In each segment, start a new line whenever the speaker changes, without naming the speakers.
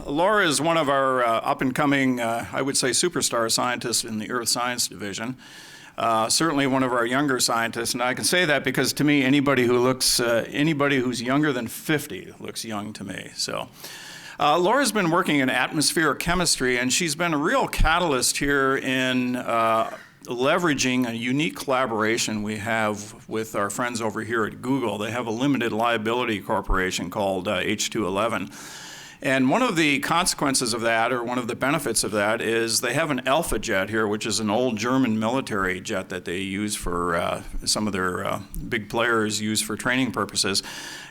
Laura is one of our up-and-coming, I would say, superstar scientists in the Earth Science Division. Certainly one of our younger scientists, and I can say that because to me, anybody who's younger than 50 looks young to me. So, Laura's been working in atmospheric chemistry, and she's been a real catalyst here in leveraging a unique collaboration we have with our friends over here at Google. They have a limited liability corporation called H211. And one of the consequences of that, or one of the benefits of that, is they have an Alpha jet here, which is an old German military jet that they use for some of their big players use for training purposes.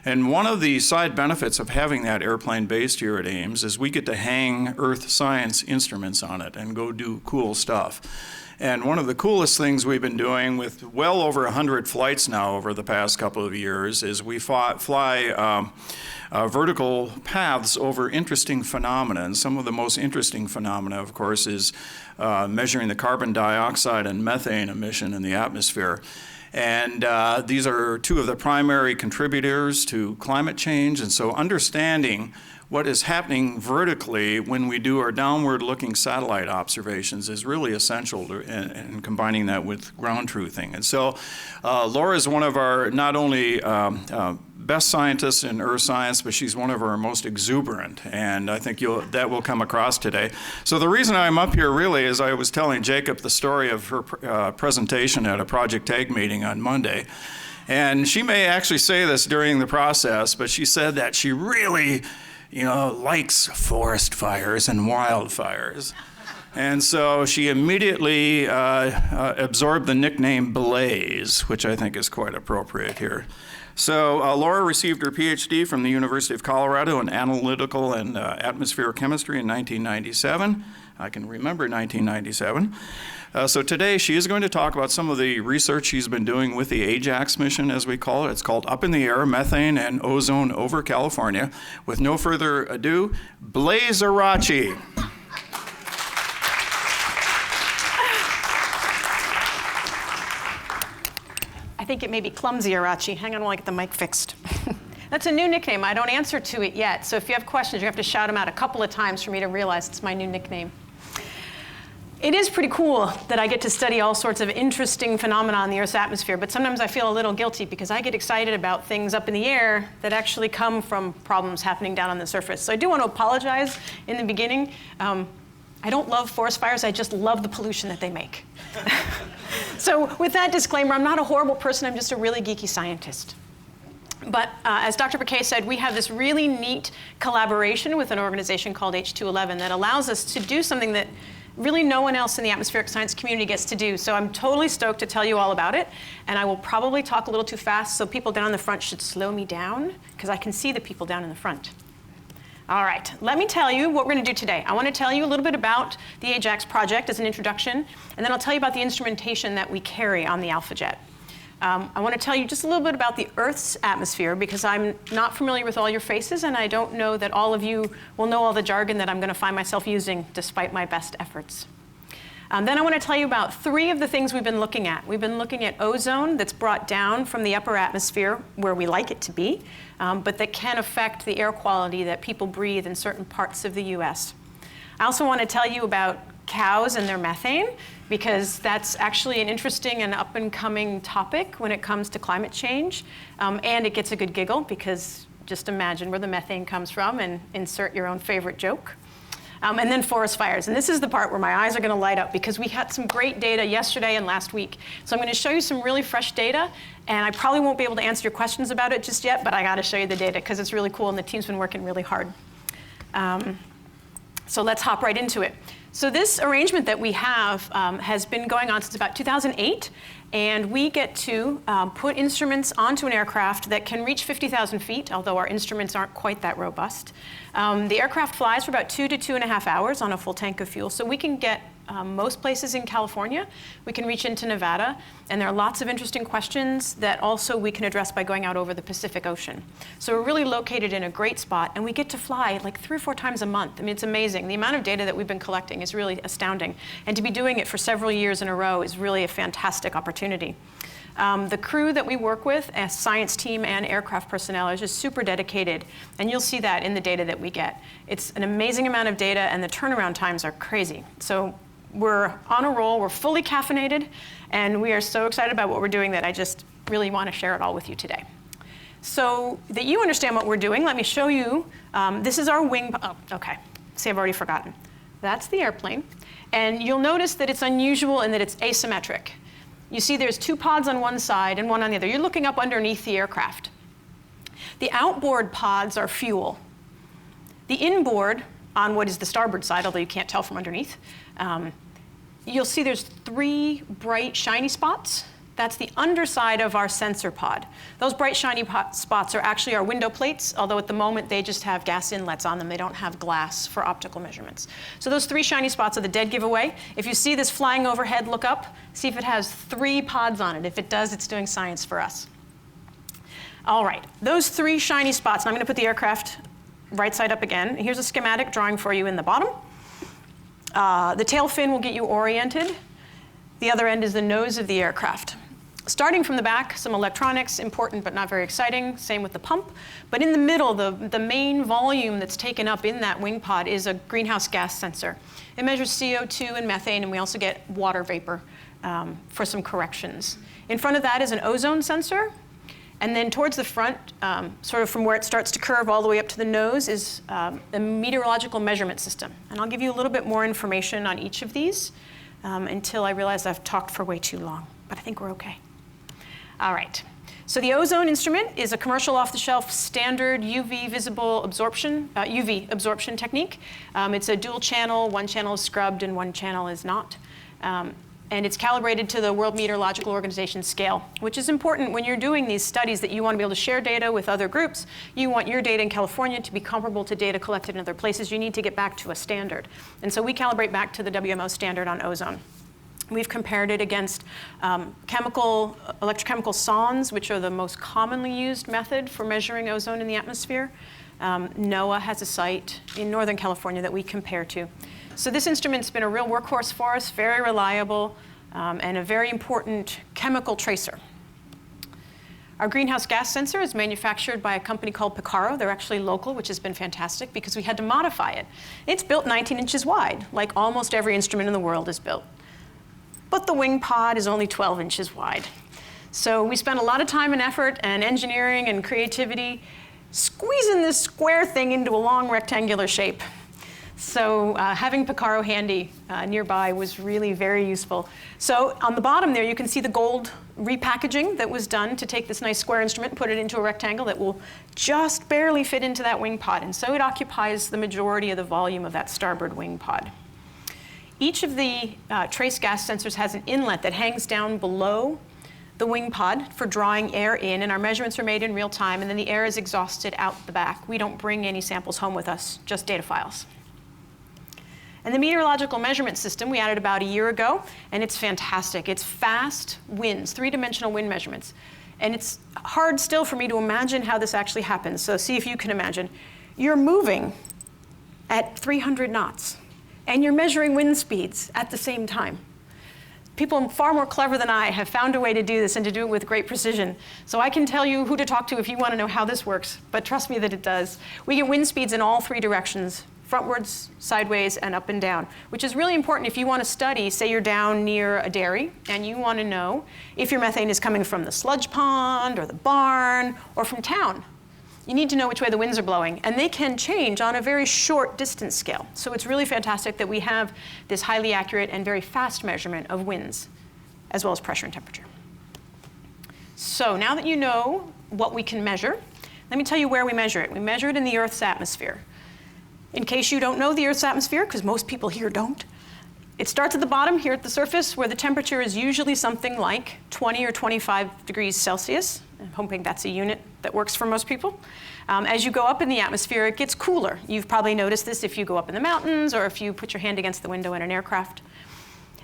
And one of the side benefits of having that airplane based here at Ames is we get to hang Earth science instruments on it and go do cool stuff. And one of the coolest things we've been doing with well over 100 flights now over the past couple of years is we fly vertical paths over interesting phenomena. And some of the most interesting phenomena, of course, is measuring the carbon dioxide and methane emission in the atmosphere. And these are two of the primary contributors to climate change. And so understanding what is happening vertically when we do our downward-looking satellite observations is really essential in combining that with ground truthing. And so Laura is one of our not only best scientists in earth science, but she's one of our most exuberant, and I think that will come across today. So the reason I'm up here really is I was telling Jacob the story of her presentation at a Project Ag meeting on Monday. And she may actually say this during the process, but she said that she really likes forest fires and wildfires. And so she immediately absorbed the nickname Blaze, which I think is quite appropriate here. So Laura received her PhD from the University of Colorado in analytical and atmospheric chemistry in 1997. I can remember 1997. So today she is going to talk about some of the research she's been doing with the Ajax mission, as we call it. It's called Up in the Air, Methane and Ozone over California. With no further ado, Blaze Iraci.
I think it may be Clumsy Iraci. Hang on while I get the mic fixed. That's a new nickname. I don't answer to it yet. So if you have questions, you have to shout them out a couple of times for me to realize it's my new nickname. It is pretty cool that I get to study all sorts of interesting phenomena in the Earth's atmosphere, but sometimes I feel a little guilty because I get excited about things up in the air that actually come from problems happening down on the surface. So I do want to apologize in the beginning. I don't love forest fires, I just love the pollution that they make. So with that disclaimer, I'm not a horrible person, I'm just a really geeky scientist. But as Dr. Paquet said, we have this really neat collaboration with an organization called H211 that allows us to do something that really no one else in the atmospheric science community gets to do. So I'm totally stoked to tell you all about it. And I will probably talk a little too fast, so people down in the front should slow me down, because I can see the people down in the front. All right, let me tell you what we're going to do today. I want to tell you a little bit about the Ajax project as an introduction, and then I'll tell you about the instrumentation that we carry on the Alpha Jet. I want to tell you just a little bit about the Earth's atmosphere, because I'm not familiar with all your faces, and I don't know that all of you will know all the jargon that I'm going to find myself using, despite my best efforts. Then I want to tell you about three of the things we've been looking at. We've been looking at ozone that's brought down from the upper atmosphere, where we like it to be, but that can affect the air quality that people breathe in certain parts of the US. I also want to tell you about cows and their methane, because that's actually an interesting and up-and-coming topic when it comes to climate change. And it gets a good giggle, because just imagine where the methane comes from and insert your own favorite joke. And then forest fires. And this is the part where my eyes are going to light up, because we had some great data yesterday and last week. So I'm going to show you some really fresh data, and I probably won't be able to answer your questions about it just yet, but I got to show you the data because it's really cool and the team's been working really hard. So let's hop right into it. So this arrangement that we have has been going on since about 2008, and we get to put instruments onto an aircraft that can reach 50,000 feet, although our instruments aren't quite that robust. The aircraft flies for about 2 to 2.5 hours on a full tank of fuel, so we can get most places in California. We can reach into Nevada, and there are lots of interesting questions that also we can address by going out over the Pacific Ocean. So we're really located in a great spot, and we get to fly like 3 or 4 times a month. I mean, it's amazing. The amount of data that we've been collecting is really astounding, and to be doing it for several years in a row is really a fantastic opportunity. The crew that we work with, as science team and aircraft personnel, is just super dedicated, and you'll see that in the data that we get. It's an amazing amount of data, and the turnaround times are crazy. So we're on a roll, we're fully caffeinated, and we are so excited about what we're doing that I just really want to share it all with you today. So that you understand what we're doing, let me show you. This is our wing. Oh, okay. See, I've already forgotten. That's the airplane. And you'll notice that it's unusual in that it's asymmetric. You see there's 2 pods on one side and one on the other. You're looking up underneath the aircraft. The outboard pods are fuel. The inboard, on what is the starboard side, although you can't tell from underneath, you'll see there's 3 bright, shiny spots. That's the underside of our sensor pod. Those bright, shiny spots are actually our window plates, although at the moment they just have gas inlets on them. They don't have glass for optical measurements. So those 3 shiny spots are the dead giveaway. If you see this flying overhead, look up, see if it has 3 pods on it. If it does, it's doing science for us. All right, those 3 shiny spots, and I'm going to put the aircraft right side up again. Here's a schematic drawing for you in the bottom. The tail fin will get you oriented. The other end is the nose of the aircraft. Starting from the back, some electronics, important but not very exciting, same with the pump. But in the middle, the main volume that's taken up in that wing pod is a greenhouse gas sensor. It measures CO2 and methane, and we also get water vapor for some corrections. In front of that is an ozone sensor. And then towards the front, sort of from where it starts to curve all the way up to the nose, is a meteorological measurement system. And I'll give you a little bit more information on each of these until I realize I've talked for way too long. But I think we're OK. All right. So the ozone instrument is a commercial off-the-shelf standard UV visible absorption, UV absorption technique. It's a dual channel. One channel is scrubbed and one channel is not. And it's calibrated to the World Meteorological Organization scale, which is important when you're doing these studies that you want to be able to share data with other groups. You want your data in California to be comparable to data collected in other places. You need to get back to a standard. And so we calibrate back to the WMO standard on ozone. We've compared it against electrochemical sondes, which are the most commonly used method for measuring ozone in the atmosphere. NOAA has a site in Northern California that we compare to. So this instrument's been a real workhorse for us, very reliable, and a very important chemical tracer. Our greenhouse gas sensor is manufactured by a company called Picaro. They're actually local, which has been fantastic because we had to modify it. It's built 19 inches wide, like almost every instrument in the world is built. But the wing pod is only 12 inches wide. So we spent a lot of time and effort and engineering and creativity squeezing this square thing into a long rectangular shape. So having Picaro handy nearby was really very useful. So on the bottom there, you can see the gold repackaging that was done to take this nice square instrument and put it into a rectangle that will just barely fit into that wing pod. And so it occupies the majority of the volume of that starboard wing pod. Each of the trace gas sensors has an inlet that hangs down below the wing pod for drawing air in, and our measurements are made in real time, and then the air is exhausted out the back. We don't bring any samples home with us, just data files. And the meteorological measurement system we added about a year ago, and it's fantastic. It's fast winds, 3-dimensional wind measurements. And it's hard still for me to imagine how this actually happens. So see if you can imagine. You're moving at 300 knots, and you're measuring wind speeds at the same time. People far more clever than I have found a way to do this and to do it with great precision. So I can tell you who to talk to if you want to know how this works, but trust me that it does. We get wind speeds in all 3 directions, frontwards, sideways, and up and down, which is really important if you want to study, say you're down near a dairy, and you want to know if your methane is coming from the sludge pond or the barn or from town. You need to know which way the winds are blowing, and they can change on a very short distance scale. So it's really fantastic that we have this highly accurate and very fast measurement of winds, as well as pressure and temperature. So now that you know what we can measure, let me tell you where we measure it. We measure it in the Earth's atmosphere. In case you don't know the Earth's atmosphere, because most people here don't, it starts at the bottom here at the surface, where the temperature is usually something like 20 or 25 degrees Celsius. I'm hoping that's a unit that works for most people. As you go up in the atmosphere, it gets cooler. You've probably noticed this if you go up in the mountains or if you put your hand against the window in an aircraft.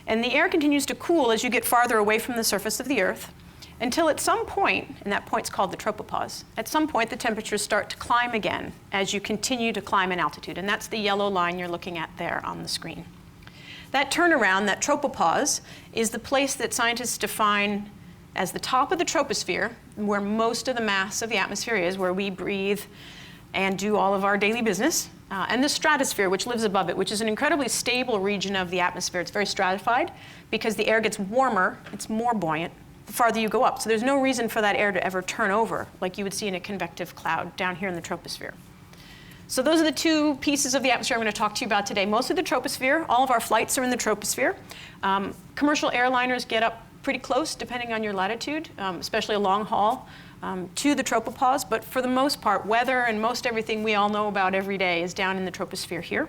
And the air continues to cool as you get farther away from the surface of the Earth, until at some point, and that point's called the tropopause, at some point the temperatures start to climb again as you continue to climb in altitude. And that's the yellow line you're looking at there on the screen. That turnaround, that tropopause, is the place that scientists define as the top of the troposphere, where most of the mass of the atmosphere is, where we breathe and do all of our daily business, and the stratosphere, which lives above it, which is an incredibly stable region of the atmosphere. It's very stratified because the air gets warmer, it's more buoyant, the farther you go up. So there's no reason for that air to ever turn over like you would see in a convective cloud down here in the troposphere. So those are the two pieces of the atmosphere I'm going to talk to you about today. Most of the troposphere, all of our flights are in the troposphere. Commercial airliners get up pretty close, depending on your latitude, especially a long haul, to the tropopause. But for the most part, weather and most everything we all know about every day is down in the troposphere here.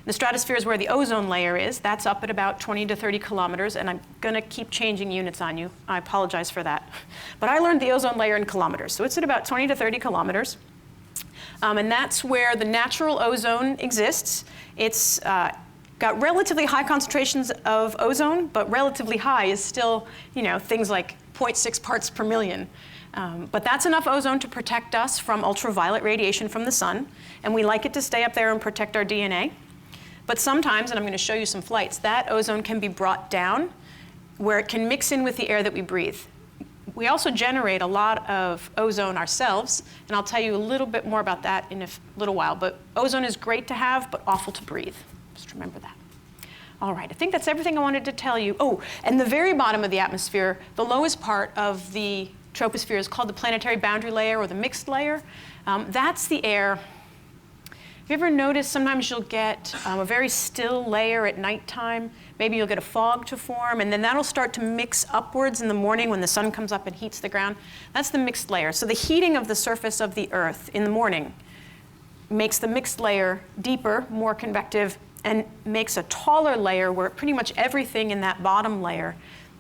The stratosphere is where the ozone layer is. That's up at about 20 to 30 kilometers, and I'm going to keep changing units on you. I apologize for that. But I learned the ozone layer in kilometers, so it's at about 20 to 30 kilometers. And that's where the natural ozone exists. It's got relatively high concentrations of ozone, but relatively high is still, things like 0.6 parts per million. But that's enough ozone to protect us from ultraviolet radiation from the sun, and we like it to stay up there and protect our DNA. But sometimes, and I'm going to show you some flights, that ozone can be brought down where it can mix in with the air that we breathe. We also generate a lot of ozone ourselves, and I'll tell you a little bit more about that in a little while. But ozone is great to have, but awful to breathe. Just remember that. All right, I think that's everything I wanted to tell you. Oh, and the very bottom of the atmosphere, the lowest part of the troposphere is called the planetary boundary layer or the mixed layer. That's the air. Have you ever noticed sometimes you'll get a very still layer at nighttime? Maybe you'll get a fog to form, and then that'll start to mix upwards in the morning when the sun comes up and heats the ground. That's the mixed layer. So the heating of the surface of the Earth in the morning makes the mixed layer deeper, more convective, and makes a taller layer where pretty much everything in that bottom layer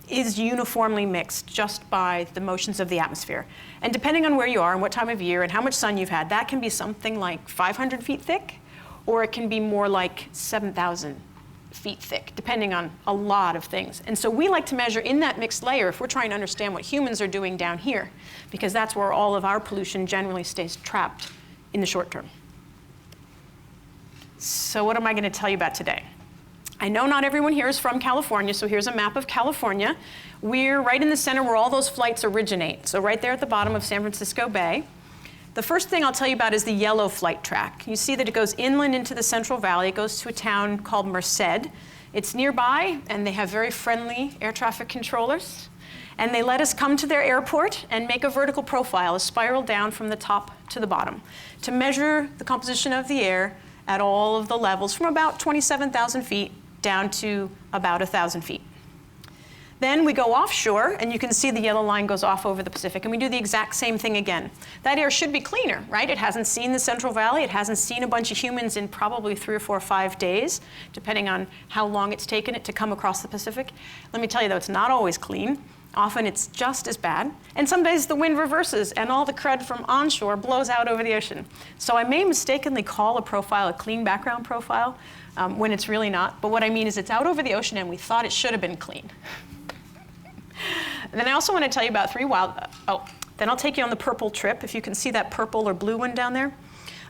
is uniformly mixed just by the motions of the atmosphere. And depending on where you are and what time of year and how much sun you've had, that can be something like 500 feet thick, or it can be more like 7,000 feet thick, depending on a lot of things. And so we like to measure in that mixed layer if we're trying to understand what humans are doing down here, because that's where all of our pollution generally stays trapped in the short term. So what am I going to tell you about today? I know not everyone here is from California, so here's a map of California. We're right in the center where all those flights originate, so right there at the bottom of San Francisco Bay. The first thing I'll tell you about is the yellow flight track. You see that it goes inland into the Central Valley. It goes to a town called Merced. It's nearby, and they have very friendly air traffic controllers. And they let us come to their airport and make a vertical profile, a spiral down from the top to the bottom, to measure the composition of the air at all of the levels from about 27,000 feet down to about 1,000 feet. Then we go offshore, and you can see the yellow line goes off over the Pacific, and we do the exact same thing again. That air should be cleaner, right? It hasn't seen the Central Valley. It hasn't seen a bunch of humans in probably 3 or 4 or 5 days, depending on how long it's taken it to come across the Pacific. Let me tell you, though, it's not always clean. Often it's just as bad. And some days the wind reverses, and all the crud from onshore blows out over the ocean. So I may mistakenly call a profile a clean background profile when it's really not. But what I mean is it's out over the ocean, and we thought it should have been clean. And then I also want to tell you about 3 then I'll take you on the purple trip, if you can see that purple or blue one down there.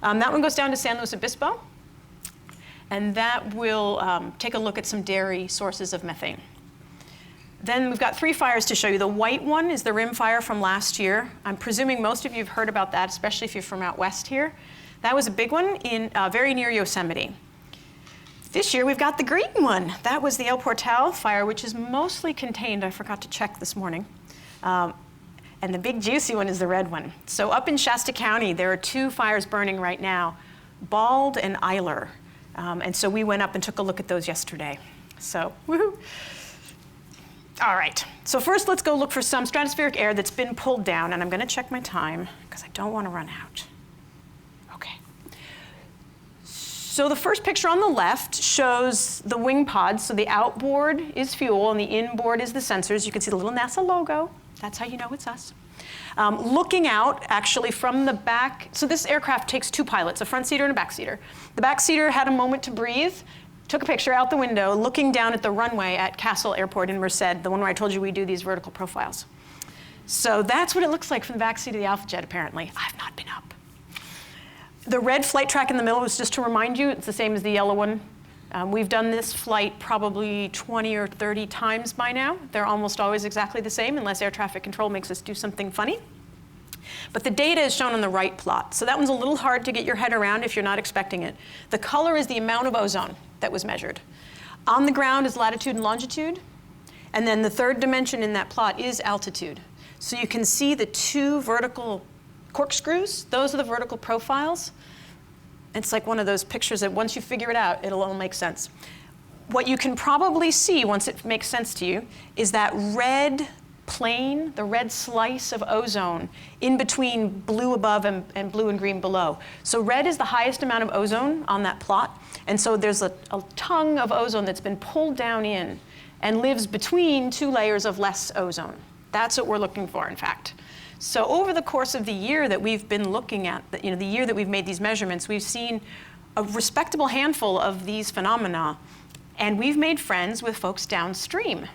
That one goes down to San Luis Obispo, and that will take a look at some dairy sources of methane. Then we've got 3 fires to show you. The white one is the rim fire from last year. I'm presuming most of you have heard about that, especially if you're from out west here. That was a big one in very near Yosemite. This year we've got the green one. That was the El Portal fire, which is mostly contained. I forgot to check this morning. And the big juicy one is the red one. So up in Shasta County, there are 2 fires burning right now, Bald and Eiler. And so we went up and took a look at those yesterday. So, woohoo. All right, so first let's go look for some stratospheric air that's been pulled down, and I'm going to check my time because I don't want to run out. Okay. So the first picture on the left shows the wing pods. So the outboard is fuel, and the inboard is the sensors. You can see the little NASA logo. That's how you know it's us. Looking out, actually, from the back. So this aircraft takes 2 pilots, a front seater and a back seater. The back seater had a moment to breathe, took a picture out the window, looking down at the runway at Castle Airport in Merced, the one where I told you we do these vertical profiles. So that's what it looks like from the backseat of the Alpha Jet, apparently. I've not been up. The red flight track in the middle was just to remind you, it's the same as the yellow one. We've done this flight probably 20 or 30 times by now. They're almost always exactly the same unless air traffic control makes us do something funny. But the data is shown on the right plot. So that one's a little hard to get your head around if you're not expecting it. The color is the amount of ozone that was measured. On the ground is latitude and longitude. And then the third dimension in that plot is altitude. So you can see the two vertical corkscrews. Those are the vertical profiles. It's like one of those pictures that once you figure it out, it'll all make sense. What you can probably see once it makes sense to you is that red plane, the red slice of ozone in between blue above and blue and green below. So red is the highest amount of ozone on that plot. And so there's a tongue of ozone that's been pulled down in and lives between two layers of less ozone. That's what we're looking for, in fact. So over the course of the year that we've been looking at, the year that we've made these measurements, we've seen a respectable handful of these phenomena, and we've made friends with folks downstream.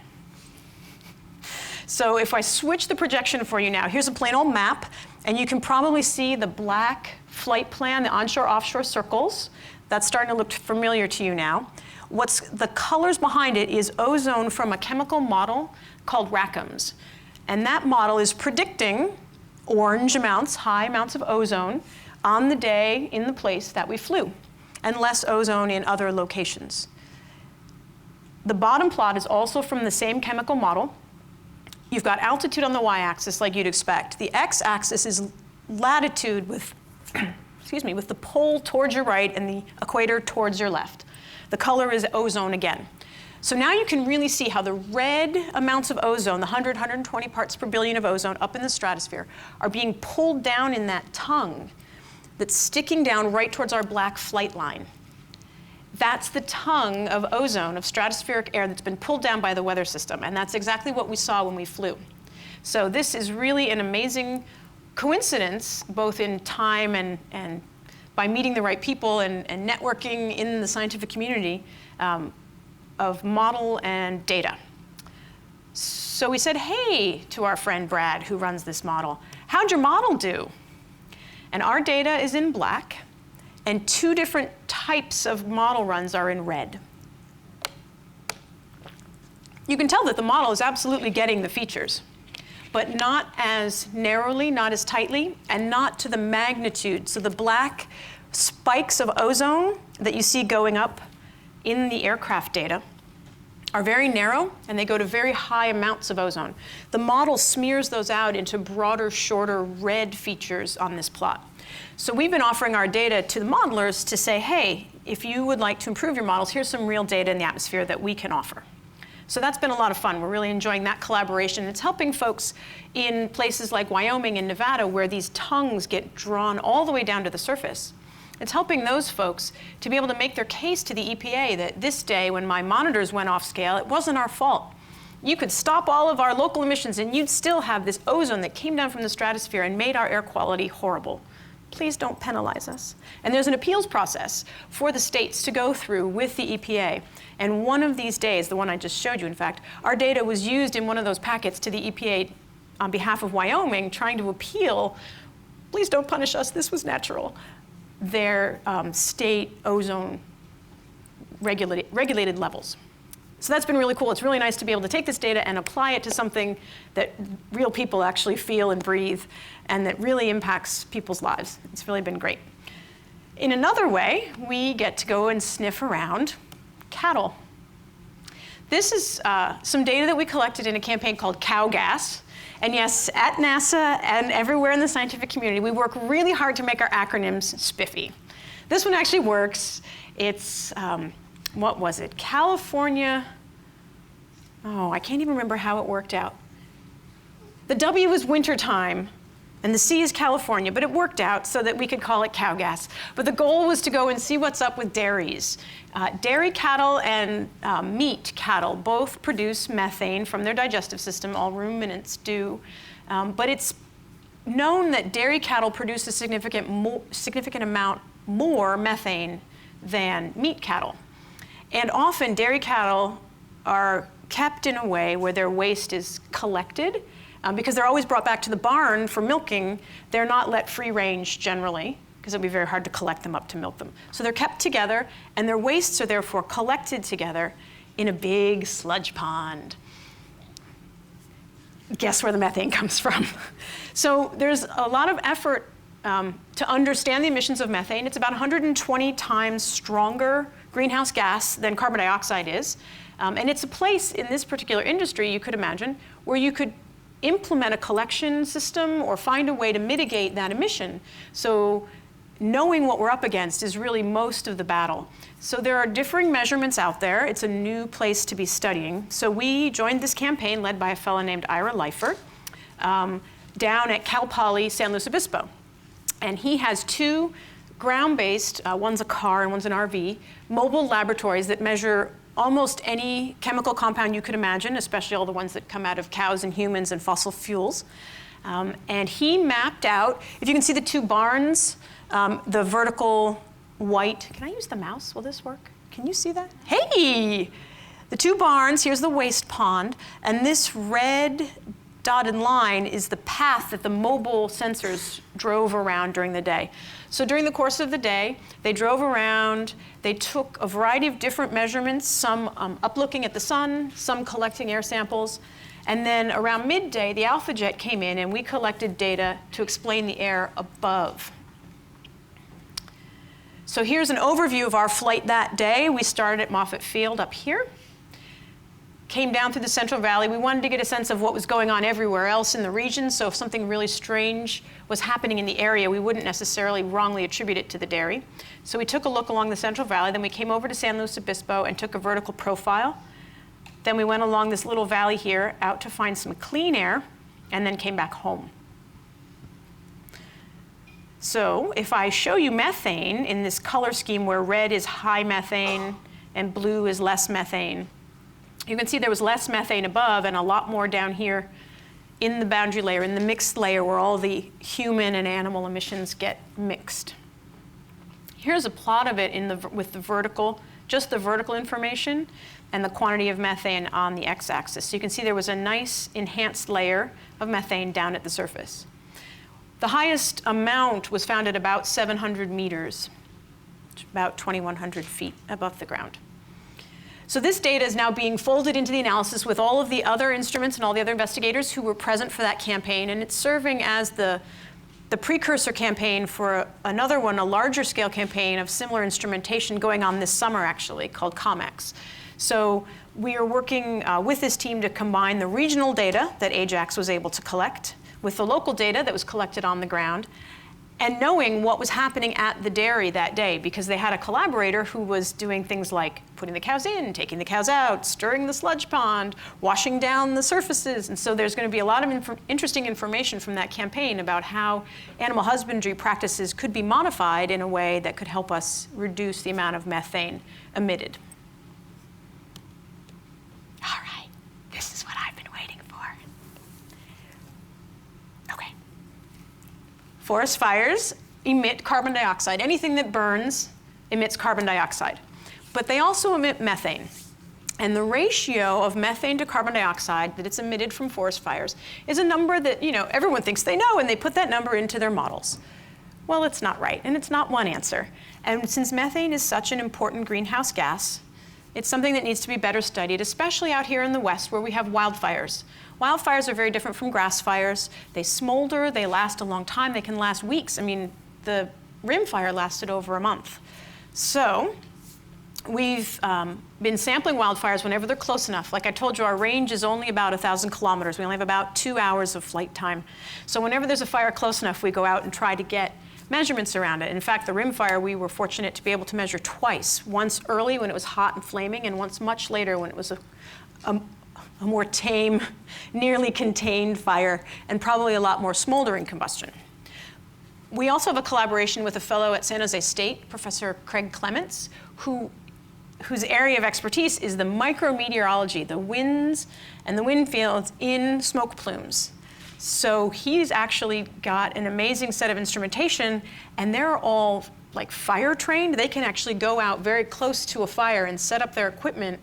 So if I switch the projection for you now, here's a plain old map, and you can probably see the black flight plan, the onshore-offshore circles. That's starting to look familiar to you now. The colors behind it is ozone from a chemical model called RACMS. And that model is predicting orange amounts, high amounts of ozone on the day in the place that we flew, and less ozone in other locations. The bottom plot is also from the same chemical model. You've got altitude on the y-axis like you'd expect. The x-axis is latitude with, with the pole towards your right and the equator towards your left. The color is ozone again. So now you can really see how the red amounts of ozone, the 100, 120 parts per billion of ozone up in the stratosphere, are being pulled down in that tongue that's sticking down right towards our black flight line. That's the tongue of ozone, of stratospheric air that's been pulled down by the weather system, and that's exactly what we saw when we flew. So this is really an amazing coincidence, both in time and by meeting the right people and networking in the scientific community, of model and data. So we said, hey, to our friend Brad, who runs this model, how'd your model do? And our data is in black, and two different types of model runs are in red. You can tell that the model is absolutely getting the features, but not as narrowly, not as tightly, and not to the magnitude. So the black spikes of ozone that you see going up in the aircraft data are very narrow, and they go to very high amounts of ozone. The model smears those out into broader, shorter red features on this plot. So we've been offering our data to the modelers to say, hey, if you would like to improve your models, here's some real data in the atmosphere that we can offer. So that's been a lot of fun. We're really enjoying that collaboration. It's helping folks in places like Wyoming and Nevada, where these tongues get drawn all the way down to the surface. It's helping those folks to be able to make their case to the EPA that this day, when my monitors went off scale, it wasn't our fault. You could stop all of our local emissions, and you'd still have this ozone that came down from the stratosphere and made our air quality horrible. Please don't penalize us. And there's an appeals process for the states to go through with the EPA. And one of these days, the one I just showed you, in fact, our data was used in one of those packets to the EPA on behalf of Wyoming, trying to appeal, please don't punish us, this was natural, their state ozone regulated levels. So that's been really cool. It's really nice to be able to take this data and apply it to something that real people actually feel and breathe, and that really impacts people's lives. It's really been great. In another way, we get to go and sniff around cattle. This is some data that we collected in a campaign called Cow Gas. And yes, at NASA and everywhere in the scientific community, we work really hard to make our acronyms spiffy. This one actually works. It's, what was it? California, oh, I can't even remember how it worked out. The W is wintertime, and the C is California, but it worked out so that we could call it cow gas. But the goal was to go and see what's up with dairies. Dairy cattle and meat cattle both produce methane from their digestive system, all ruminants do. But it's known that dairy cattle produce a significant amount more methane than meat cattle. And often dairy cattle are kept in a way where their waste is collected. Because they're always brought back to the barn for milking, they're not let free range generally. because it would be very hard to collect them up to melt them. So they're kept together, and their wastes are therefore collected together in a big sludge pond. Guess where the methane comes from? So there's a lot of effort to understand the emissions of methane. It's about 120 times stronger greenhouse gas than carbon dioxide is. And it's a place in this particular industry, you could imagine, where you could implement a collection system or find a way to mitigate that emission. So knowing what we're up against is really most of the battle. So there are differing measurements out there. It's a new place to be studying. So we joined this campaign led by a fellow named Iraci down at Cal Poly San Luis Obispo. And he has two ground-based, one's a car and one's an RV, mobile laboratories that measure almost any chemical compound you could imagine, especially all the ones that come out of cows and humans and fossil fuels. And he mapped out, if you can see the two barns, the vertical white, can I use the mouse? Will this work? Can you see that? Hey! The two barns, here's the waste pond, and this red dotted line is the path that the mobile sensors drove around during the day. So during the course of the day, they drove around, they took a variety of different measurements, some up looking at the sun, some collecting air samples, and then around midday, the Alpha Jet came in and we collected data to explain the air above. So here's an overview of our flight that day. We started at Moffett Field up here, came down through the Central Valley. We wanted to get a sense of what was going on everywhere else in the region, so if something really strange was happening in the area, we wouldn't necessarily wrongly attribute it to the dairy. So we took a look along the Central Valley, then we came over to San Luis Obispo and took a vertical profile. Then we went along this little valley here out to find some clean air, and then came back home. So if I show you methane in this color scheme where red is high methane and blue is less methane, you can see there was less methane above and a lot more down here in the boundary layer, in the mixed layer where all the human and animal emissions get mixed. Here's a plot of it with the vertical, just the vertical information and the quantity of methane on the x-axis. So you can see there was a nice enhanced layer of methane down at the surface. The highest amount was found at about 700 meters, about 2,100 feet above the ground. So this data is now being folded into the analysis with all of the other instruments and all the other investigators who were present for that campaign, and it's serving as the precursor campaign for another one, a larger scale campaign of similar instrumentation going on this summer actually, called COMEX. So we are working with this team to combine the regional data that Ajax was able to collect with the local data that was collected on the ground, and knowing what was happening at the dairy that day, because they had a collaborator who was doing things like putting the cows in, taking the cows out, stirring the sludge pond, washing down the surfaces. And so there's going to be a lot of interesting information from that campaign about how animal husbandry practices could be modified in a way that could help us reduce the amount of methane emitted. All right, this is what I've been waiting for. Okay. Forest fires emit carbon dioxide. Anything that burns emits carbon dioxide. But they also emit methane. And the ratio of methane to carbon dioxide that it's emitted from forest fires is a number that, everyone thinks they know, and they put that number into their models. Well, it's not right, and it's not one answer. And since methane is such an important greenhouse gas, it's something that needs to be better studied, especially out here in the West where we have wildfires. Wildfires are very different from grass fires. They smolder, they last a long time, they can last weeks. I mean, the Rim fire lasted over a month. So we've been sampling wildfires whenever they're close enough. Like I told you, our range is only about 1,000 kilometers. We only have about 2 hours of flight time. So whenever there's a fire close enough, we go out and try to get measurements around it. In fact, the Rim fire, we were fortunate to be able to measure twice. Once early when it was hot and flaming, and once much later when it was a more tame, nearly contained fire, and probably a lot more smoldering combustion. We also have a collaboration with a fellow at San Jose State, Professor Craig Clements, whose area of expertise is the micrometeorology, the winds and the wind fields in smoke plumes. So he's actually got an amazing set of instrumentation, and they're all like fire trained. They can actually go out very close to a fire and set up their equipment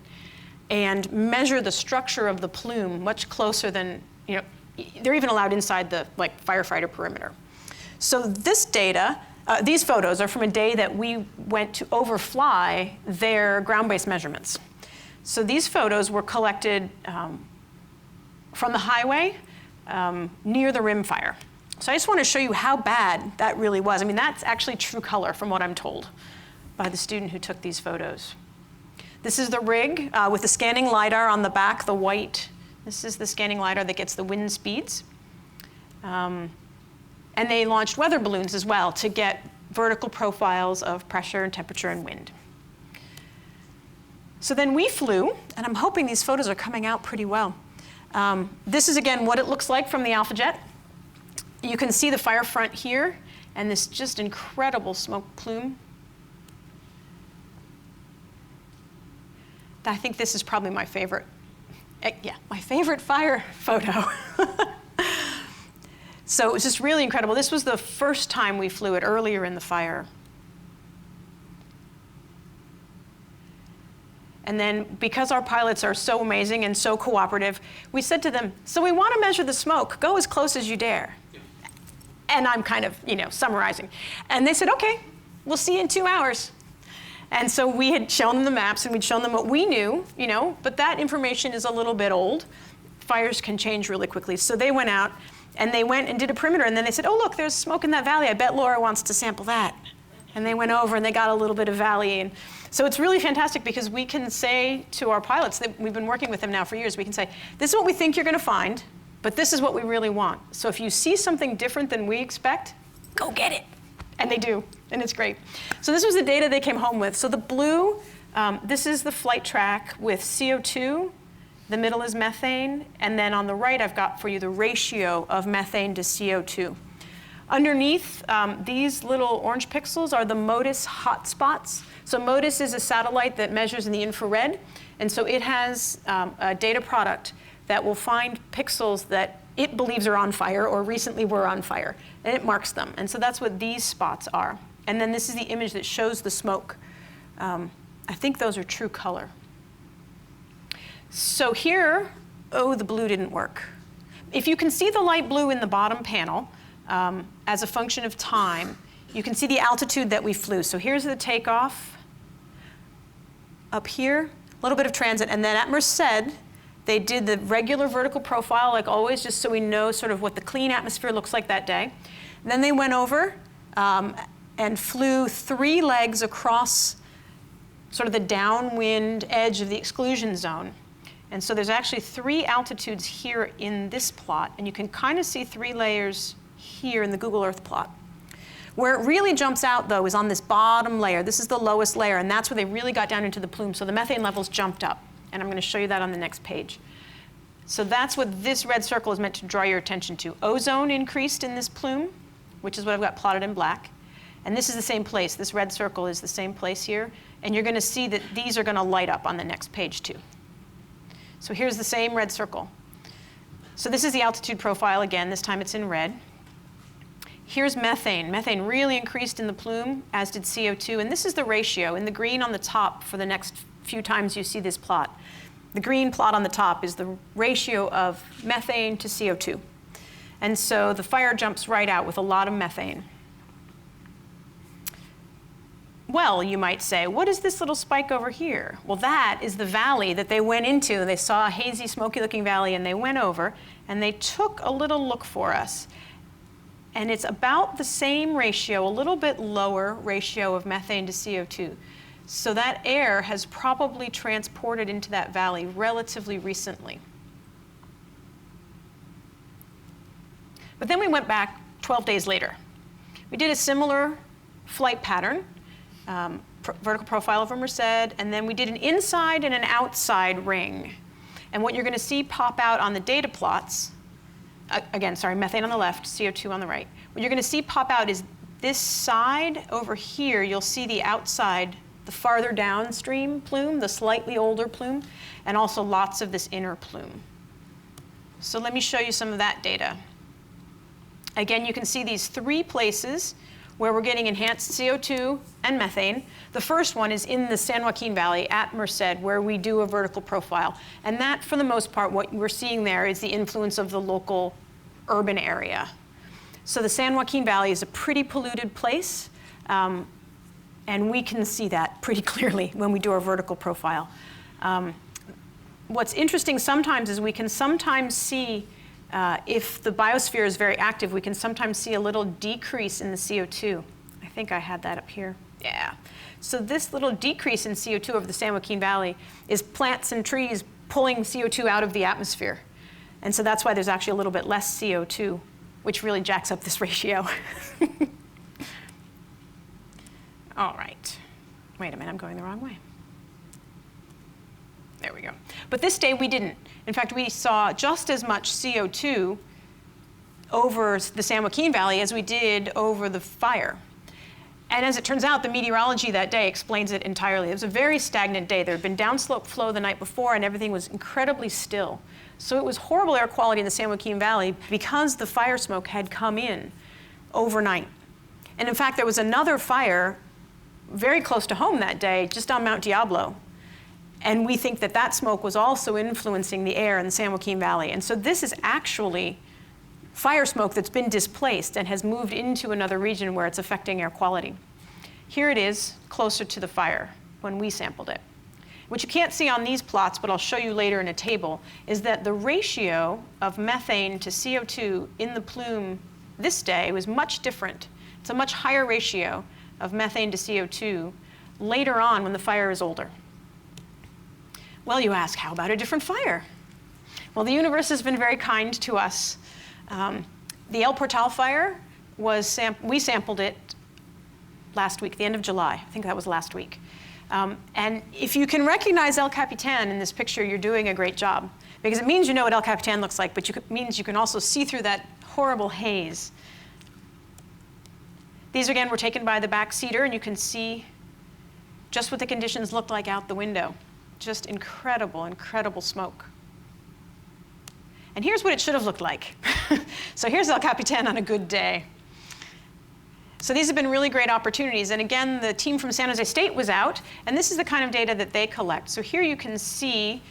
and measure the structure of the plume much closer than, they're even allowed inside the firefighter perimeter. So this data These photos are from a day that we went to overfly their ground-based measurements. So these photos were collected from the highway near the rim fire. So I just want to show you how bad that really was. I mean, that's actually true color from what I'm told by the student who took these photos. This is the rig with the scanning LiDAR on the back, the white. This is the scanning LiDAR that gets the wind speeds. And they launched weather balloons as well to get vertical profiles of pressure and temperature and wind. So then we flew, and I'm hoping these photos are coming out pretty well. This is, again, what it looks like from the Alpha Jet. You can see the fire front here, and this just incredible smoke plume. I think this is probably my favorite, my favorite fire photo. So it was just really incredible. This was the first time we flew it earlier in the fire. And then because our pilots are so amazing and so cooperative, we said to them, so we want to measure the smoke. Go as close as you dare. And I'm kind of, summarizing. And they said, okay, we'll see you in 2 hours. And so we had shown them the maps and we'd shown them what we knew, but that information is a little bit old. Fires can change really quickly. So they went out and they went and did a perimeter, and then they said, oh, look, there's smoke in that valley. I bet Laura wants to sample that. And they went over and they got a little bit of valley. And so it's really fantastic because we can say to our pilots, that we've been working with them now for years, we can say, this is what we think you're going to find, but this is what we really want. So if you see something different than we expect, go get it. And they do, and it's great. So this was the data they came home with. So the blue, this is the flight track with CO2. The middle is methane. And then on the right, I've got for you the ratio of methane to CO2. Underneath, these little orange pixels are the MODIS hotspots. So MODIS is a satellite that measures in the infrared. And so it has a data product that will find pixels that it believes are on fire or recently were on fire, and it marks them. And so that's what these spots are. And then this is the image that shows the smoke. I think those are true color. So here, the blue didn't work. If you can see the light blue in the bottom panel as a function of time, you can see the altitude that we flew. So here's the takeoff. Up here, a little bit of transit, and then at Merced, they did the regular vertical profile, like always, just so we know sort of what the clean atmosphere looks like that day. And then they went over and flew 3 legs across sort of the downwind edge of the exclusion zone. And so there's actually 3 altitudes here in this plot, and you can kind of see 3 layers here in the Google Earth plot. Where it really jumps out, though, is on this bottom layer. This is the lowest layer, and that's where they really got down into the plume. So the methane levels jumped up. And I'm going to show you that on the next page. So that's what this red circle is meant to draw your attention to. Ozone increased in this plume, which is what I've got plotted in black. And this is the same place. This red circle is the same place here. And you're going to see that these are going to light up on the next page, too. So here's the same red circle. So this is the altitude profile again. This time it's in red. Here's methane. Methane really increased in the plume, as did CO2. And this is the ratio in the green on the top for the next few times you see this plot. The green plot on the top is the ratio of methane to CO2. And so the fire jumps right out with a lot of methane. Well, you might say, what is this little spike over here? Well, that is the valley that they went into. They saw a hazy, smoky-looking valley, and they went over, and they took a little look for us. And it's about the same ratio, a little bit lower ratio of methane to CO2. So that air has probably transported into that valley relatively recently. But then we went back 12 days later. We did a similar flight pattern, vertical profile over Merced, and then we did an inside and an outside ring. And what you're going to see pop out on the data plots, methane on the left, CO2 on the right. What you're going to see pop out is this side over here, you'll see the outside, the farther downstream plume, the slightly older plume, and also lots of this inner plume. So let me show you some of that data. Again, you can see these 3 places where we're getting enhanced CO2 and methane. The first one is in the San Joaquin Valley at Merced, where we do a vertical profile. And that, for the most part, what we're seeing there is the influence of the local urban area. So the San Joaquin Valley is a pretty polluted place. And we can see that pretty clearly when we do our vertical profile. What's interesting sometimes is we can sometimes see, if the biosphere is very active, we can sometimes see a little decrease in the CO2. I think I had that up here. Yeah. So this little decrease in CO2 over the San Joaquin Valley is plants and trees pulling CO2 out of the atmosphere. And so that's why there's actually a little bit less CO2, which really jacks up this ratio. All right. Wait a minute, I'm going the wrong way. There we go. But this day we didn't. In fact, we saw just as much CO2 over the San Joaquin Valley as we did over the fire. And as it turns out, the meteorology that day explains it entirely. It was a very stagnant day. There had been downslope flow the night before, and everything was incredibly still. So it was horrible air quality in the San Joaquin Valley because the fire smoke had come in overnight. And in fact, there was another fire very close to home that day, just on Mount Diablo. And we think that that smoke was also influencing the air in the San Joaquin Valley. And so this is actually fire smoke that's been displaced and has moved into another region where it's affecting air quality. Here it is closer to the fire when we sampled it. What you can't see on these plots, but I'll show you later in a table, is that the ratio of methane to CO2 in the plume this day was much different. It's a much higher ratio of methane to CO2 later on when the fire is older. Well, you ask, how about a different fire? Well, the universe has been very kind to us. The El Portal fire was, we sampled it last week, the end of July. I think that was last week. And if you can recognize El Capitan in this picture, you're doing a great job. Because it means you know what El Capitan looks like, but it means you can also see through that horrible haze. These, again, were taken by the backseater, and you can see just what the conditions looked like out the window. Just incredible, incredible smoke. And here's what it should have looked like. So here's El Capitan on a good day. So these have been really great opportunities. And again, the team from San Jose State was out, and this is the kind of data that they collect. So here you can see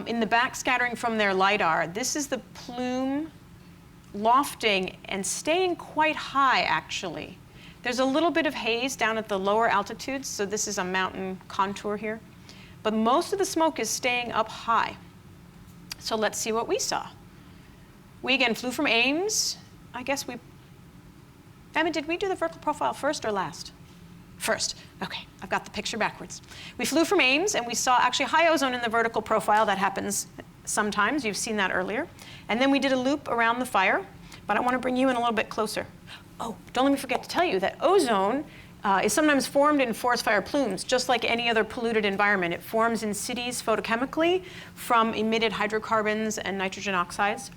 in the backscattering from their LiDAR, this is the plume lofting and staying quite high, actually. There's a little bit of haze down at the lower altitudes, so this is a mountain contour here. But most of the smoke is staying up high. So let's see what we saw. We again flew from Ames. I guess Emma, did we do the vertical profile first or last? First. Okay, I've got the picture backwards. We flew from Ames, and we saw actually high ozone in the vertical profile. That happens sometimes. You've seen that earlier. And then we did a loop around the fire, but I want to bring you in a little bit closer. Oh, don't let me forget to tell you that ozone is sometimes formed in forest fire plumes, just like any other polluted environment. It forms in cities photochemically from emitted hydrocarbons and nitrogen oxides.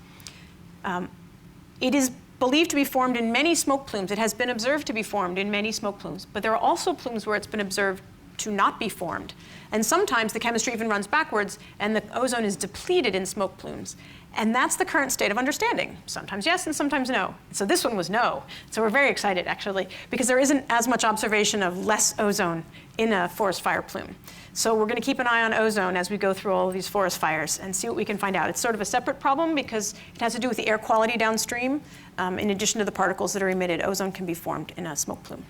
It is believed to be formed in many smoke plumes. It has been observed to be formed in many smoke plumes, but there are also plumes where it's been observed to not be formed. And sometimes the chemistry even runs backwards, and the ozone is depleted in smoke plumes. And that's the current state of understanding. Sometimes yes and sometimes no. So this one was no. So we're very excited, actually, because there isn't as much observation of less ozone in a forest fire plume. So we're going to keep an eye on ozone as we go through all of these forest fires and see what we can find out. It's sort of a separate problem because it has to do with the air quality downstream. In addition to the particles that are emitted, ozone can be formed in a smoke plume.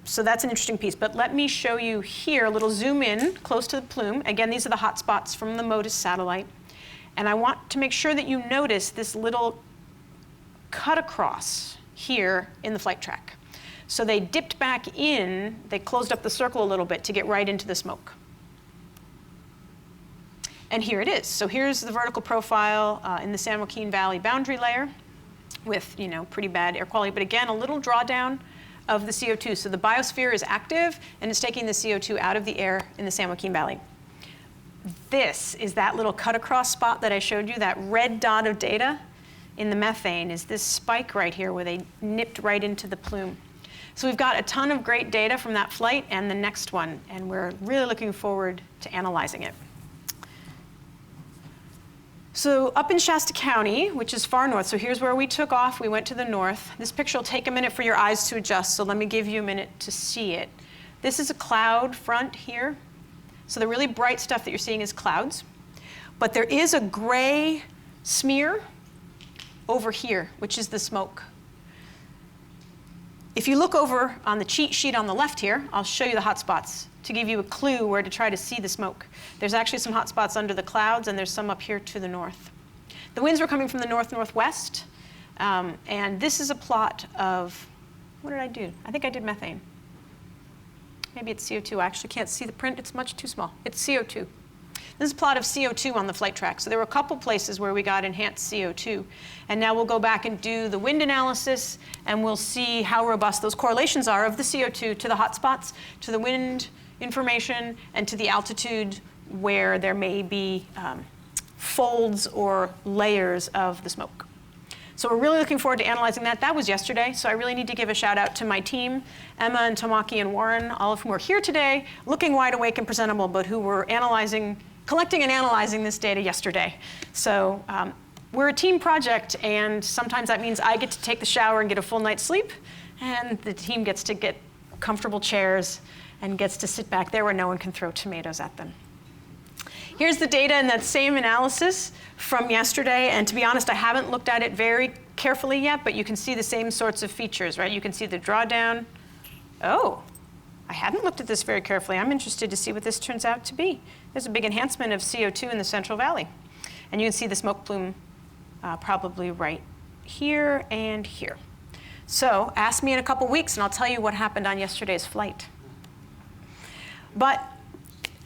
So that's an interesting piece. But let me show you here a little zoom in close to the plume. Again, these are the hot spots from the MODIS satellite. And I want to make sure that you notice this little cut across here in the flight track. So they dipped back in, they closed up the circle a little bit to get right into the smoke. And here it is. So here's the vertical profile in the San Joaquin Valley boundary layer with, pretty bad air quality. But again, a little drawdown of the CO2. So the biosphere is active, and it's taking the CO2 out of the air in the San Joaquin Valley. This is that little cut across spot that I showed you, that red dot of data in the methane is this spike right here where they nipped right into the plume. So we've got a ton of great data from that flight and the next one, and we're really looking forward to analyzing it. So up in Shasta County, which is far north, so here's where we took off. We went to the north. This picture will take a minute for your eyes to adjust, so let me give you a minute to see it. This is a cloud front here. So the really bright stuff that you're seeing is clouds. But there is a gray smear over here, which is the smoke. If you look over on the cheat sheet on the left here, I'll show you the hot spots to give you a clue where to try to see the smoke. There's actually some hot spots under the clouds, and there's some up here to the north. The winds were coming from the north-northwest, and this is a plot of, what did I do? I think I did methane. Maybe it's CO2. I actually can't see the print. It's much too small. It's CO2. This is a plot of CO2 on the flight track. So there were a couple places where we got enhanced CO2. And now we'll go back and do the wind analysis, and we'll see how robust those correlations are of the CO2 to the hot spots, to the wind information, and to the altitude where there may be folds or layers of the smoke. So we're really looking forward to analyzing that. That was yesterday, so I really need to give a shout out to my team, Emma and Tamaki and Warren, all of whom are here today, looking wide awake and presentable, but who were collecting and analyzing this data yesterday. So we're a team project, and sometimes that means I get to take the shower and get a full night's sleep, and the team gets to get comfortable chairs and gets to sit back there where no one can throw tomatoes at them. Here's the data in that same analysis from yesterday, and to be honest, I haven't looked at it very carefully yet, but you can see the same sorts of features, right? You can see the drawdown. Oh, I hadn't looked at this very carefully. I'm interested to see what this turns out to be. There's a big enhancement of CO2 in the Central Valley. And you can see the smoke plume probably right here and here. So ask me in a couple weeks, and I'll tell you what happened on yesterday's flight. But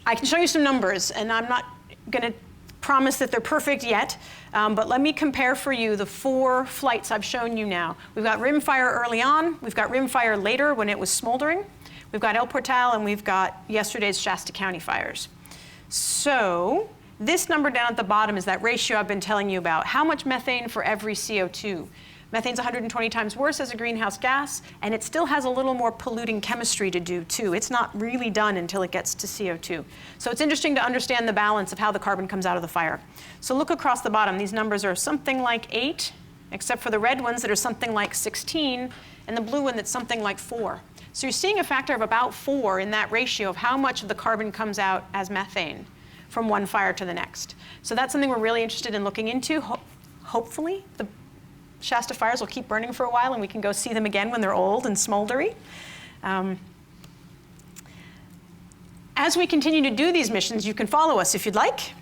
I can show you some numbers, and I'm not going to promise that they're perfect yet, but let me compare for you the 4 flights I've shown you now. We've got rimfire early on, we've got rimfire later when it was smoldering, we've got El Portal, and we've got yesterday's Shasta County fires. So this number down at the bottom is that ratio I've been telling you about. How much methane for every CO2? Methane's 120 times worse as a greenhouse gas, and it still has a little more polluting chemistry to do, too. It's not really done until it gets to CO2. So it's interesting to understand the balance of how the carbon comes out of the fire. So look across the bottom. These numbers are something like 8, except for the red ones that are something like 16, and the blue one that's something like 4. So you're seeing a factor of about 4 in that ratio of how much of the carbon comes out as methane from one fire to the next. So that's something we're really interested in looking into. Hopefully, the Shasta fires will keep burning for a while, and we can go see them again when they're old and smoldery. As we continue to do these missions, you can follow us if you'd like.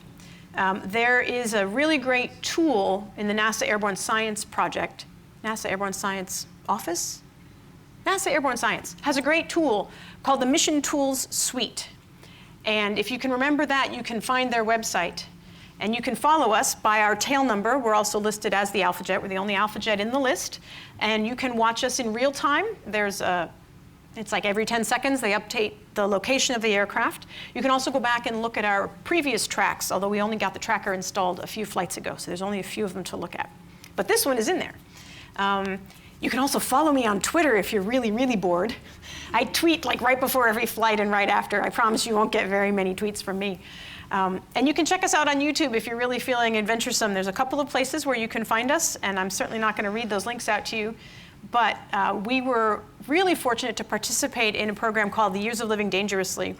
There is a really great tool in the NASA Airborne Science Project. NASA Airborne Science Office? NASA Airborne Science has a great tool called the Mission Tools Suite. And if you can remember that, you can find their website. And you can follow us by our tail number. We're also listed as the Alpha Jet. We're the only Alpha Jet in the list. And you can watch us in real time. It's like every 10 seconds they update the location of the aircraft. You can also go back and look at our previous tracks, although we only got the tracker installed a few flights ago, so there's only a few of them to look at. But this one is in there. You can also follow me on Twitter if you're really, really bored. I tweet like right before every flight and right after. I promise you won't get very many tweets from me. And you can check us out on YouTube if you're really feeling adventuresome. There's a couple of places where you can find us, and I'm certainly not going to read those links out to you. But we were really fortunate to participate in a program called the Years of Living Dangerously.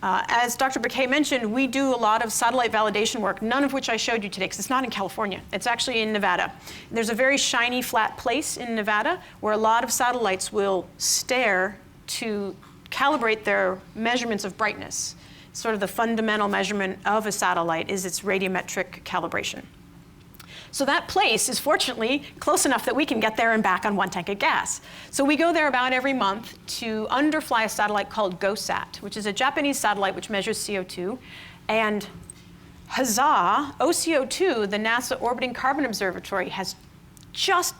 As Dr. Bakay mentioned, we do a lot of satellite validation work, none of which I showed you today, because it's not in California. It's actually in Nevada. There's a very shiny, flat place in Nevada where a lot of satellites will stare to calibrate their measurements of brightness. Sort of the fundamental measurement of a satellite is its radiometric calibration. So that place is fortunately close enough that we can get there and back on 1 tank of gas. So we go there about every month to underfly a satellite called GOSAT, which is a Japanese satellite which measures CO2. And huzzah, OCO2, the NASA Orbiting Carbon Observatory, has just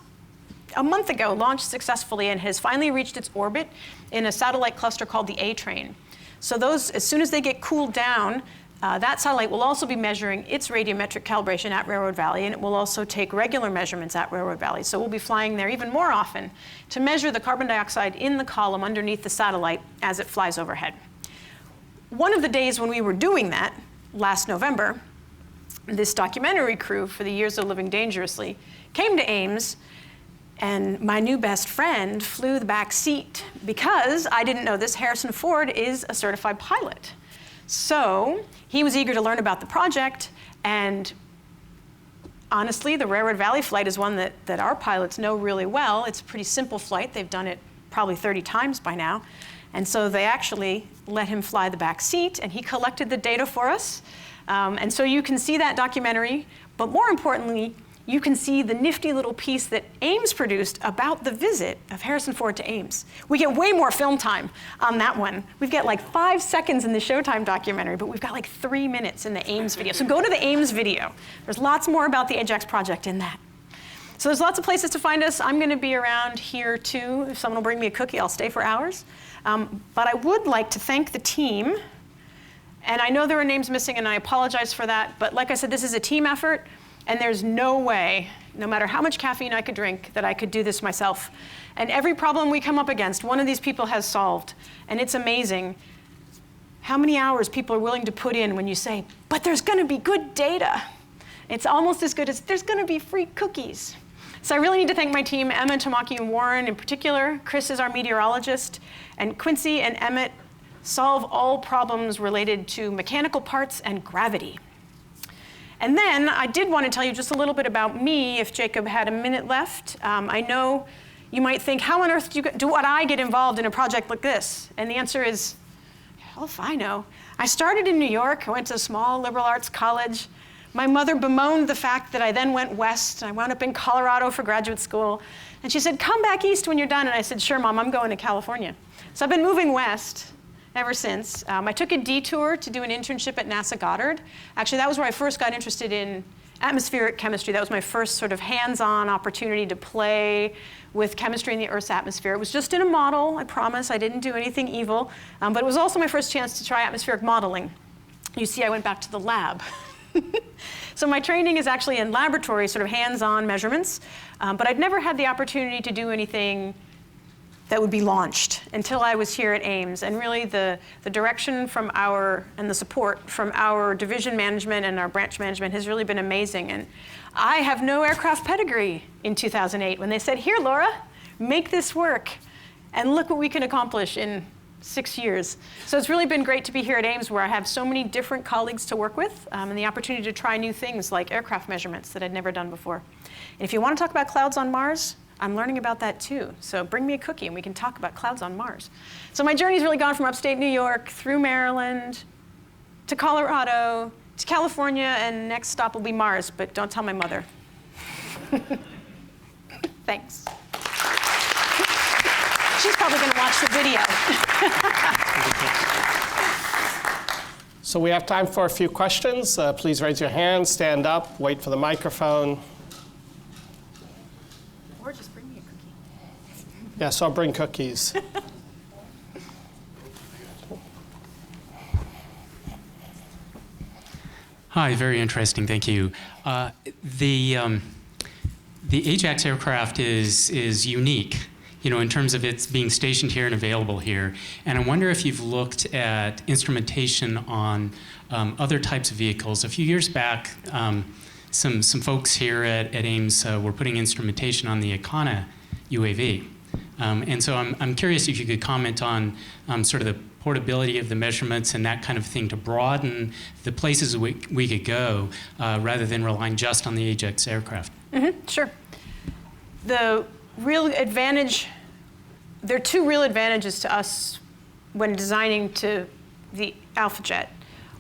a month ago launched successfully and has finally reached its orbit in a satellite cluster called the A-Train. So those, as soon as they get cooled down, that satellite will also be measuring its radiometric calibration at Railroad Valley, and it will also take regular measurements at Railroad Valley. So we'll be flying there even more often to measure the carbon dioxide in the column underneath the satellite as it flies overhead. One of the days when we were doing that, last November, this documentary crew for the Years of Living Dangerously came to Ames, and my new best friend flew the back seat because, I didn't know this, Harrison Ford is a certified pilot. So he was eager to learn about the project, and honestly, the Railroad Valley flight is one that our pilots know really well. It's a pretty simple flight. They've done it probably 30 times by now. And so they actually let him fly the back seat, and he collected the data for us. And so you can see that documentary, but more importantly, you can see the nifty little piece that Ames produced about the visit of Harrison Ford to Ames. We get way more film time on that one. We've got like 5 seconds in the Showtime documentary, but we've got like 3 minutes in the Ames video. So go to the Ames video. There's lots more about the Ajax project in that. So there's lots of places to find us. I'm going to be around here too. If someone will bring me a cookie, I'll stay for hours. But I would like to thank the team. And I know there are names missing, and I apologize for that. But like I said, this is a team effort. And there's no way, no matter how much caffeine I could drink, that I could do this myself. And every problem we come up against, one of these people has solved. And it's amazing how many hours people are willing to put in when you say, but there's going to be good data. It's almost as good as there's going to be free cookies. So I really need to thank my team, Emma, Tamaki, and Warren in particular. Chris is our meteorologist. And Quincy and Emmett solve all problems related to mechanical parts and gravity. And then I did want to tell you just a little bit about me, if Jacob had a minute left. I know you might think, how on earth do I get involved in a project like this? And the answer is, hell if I know. I started in New York. I went to a small liberal arts college. My mother bemoaned the fact that I then went west. I wound up in Colorado for graduate school. And she said, come back east when you're done. And I said, sure, Mom, I'm going to California. So I've been moving west ever since. I took a detour to do an internship at NASA Goddard. Actually, that was where I first got interested in atmospheric chemistry. That was my first sort of hands-on opportunity to play with chemistry in the Earth's atmosphere. It was just in a model, I promise. I didn't do anything evil. But it was also my first chance to try atmospheric modeling. You see, I went back to the lab. So my training is actually in laboratory, sort of hands-on measurements. But I'd never had the opportunity to do anything that would be launched until I was here at Ames. And really the direction from and the support from our division management and our branch management has really been amazing. And I have no aircraft pedigree in 2008 when they said, here, Laura, make this work. And look what we can accomplish in 6 years. So it's really been great to be here at Ames, where I have so many different colleagues to work with, and the opportunity to try new things like aircraft measurements that I'd never done before. And if you want to talk about clouds on Mars, I'm learning about that too. So bring me a cookie and we can talk about clouds on Mars. So my journey's really gone from upstate New York through Maryland to Colorado to California, and next stop will be Mars, but don't tell my mother. Thanks. She's probably going to watch the video.
So we have time for a few questions. Please raise your hand, stand up, wait for the microphone.
Or just bring me a cookie.
Yes, I'll bring cookies.
Hi, very interesting, thank you. The Ajax aircraft is unique, in terms of its being stationed here and available here. And I wonder if you've looked at instrumentation on other types of vehicles. A few years back, some folks here at Ames were putting instrumentation on the Icona UAV. And so I'm curious if you could comment on sort of the portability of the measurements and that kind of thing to broaden the places we could go rather than relying just on the Ajax aircraft.
Mm-hmm, sure. The real advantage, there are two real advantages to us when designing to the Alpha Jet.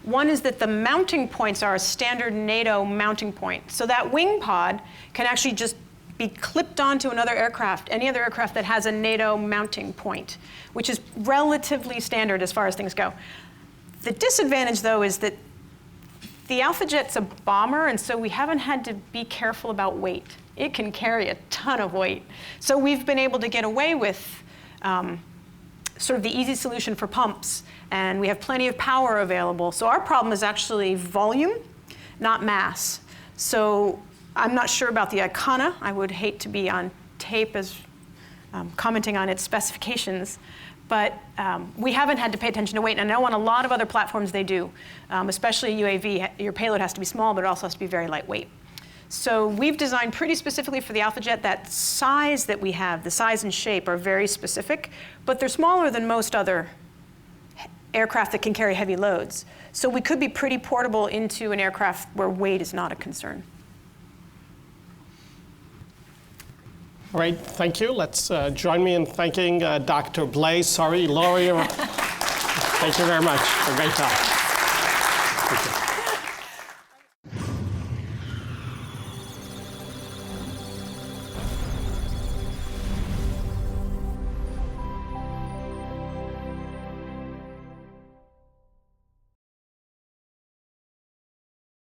One is that the mounting points are a standard NATO mounting point. So that wing pod can actually just be clipped onto another aircraft, any other aircraft that has a NATO mounting point, which is relatively standard as far as things go. The disadvantage, though, is that the Alpha Jet's a bomber, and so we haven't had to be careful about weight. It can carry a ton of weight. So we've been able to get away with sort of the easy solution for pumps, and we have plenty of power available. So our problem is actually volume, not mass. So I'm not sure about the Icona. I would hate to be on tape as commenting on its specifications, but we haven't had to pay attention to weight. And I know on a lot of other platforms they do, especially UAV. Your payload has to be small, but it also has to be very lightweight. So we've designed pretty specifically for the Alpha Jet. That size that we have, the size and shape are very specific, but they're smaller than most other aircraft that can carry heavy loads. So we could be pretty portable into an aircraft where weight is not a concern.
All right, thank you. Let's join me in thanking Dr. Blaze. Sorry, Lori. Thank you very much for a great talk. Thank you.